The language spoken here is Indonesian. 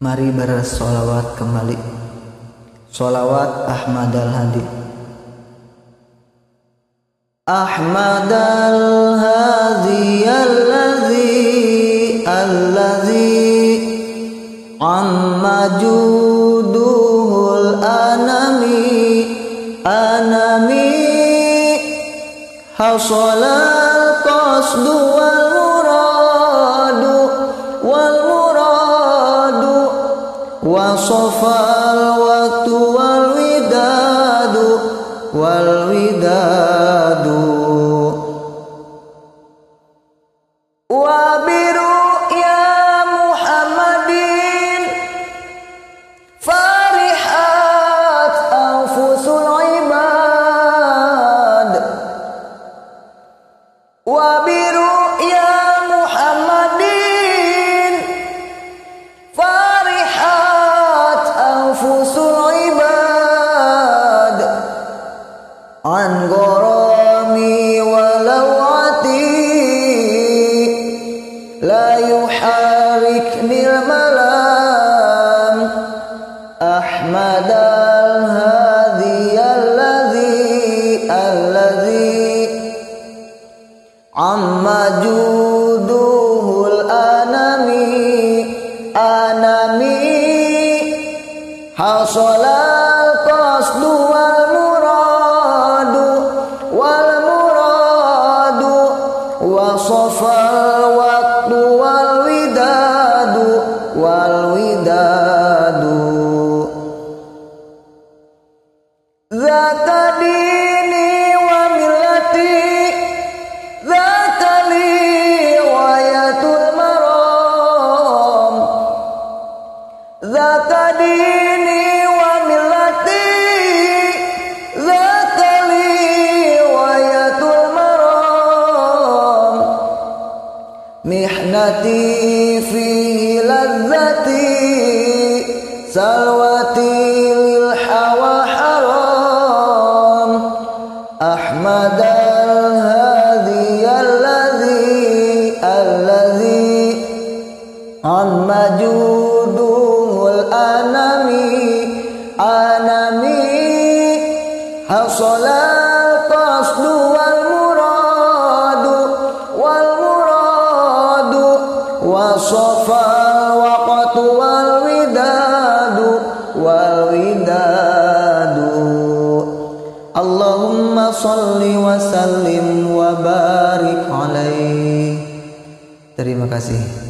Mari bersolawat kembali. Solawat Ahmad al-Hadi. Ahmad al-Hadi alladzi amma juduhul anami hasolal qasdu wal muradu wasofal waktu wal widadu wa biru ya Muhammadin farihat anfusul ibad wa biru ya Muhammadin farihat anfusul ibad an gharami walawati la yuhariknil malam Ahmad al-Hadi alladzi amma juduhul anami hasolal qasdu wal muradu wasofal waktu wal widadu zaka dini wa millati zaka liwayatul maram zaka dini wa millati zaka liwayatul maram mihnati fihi ladzati salwati lil hawa haram Ahmad al-Hadi alladzi amma juduhul anami hasolal qasdu wal muradu wasofal waqtu wal widadu Allahumma sholli wa sallim wa barik alaihi. Terima kasih.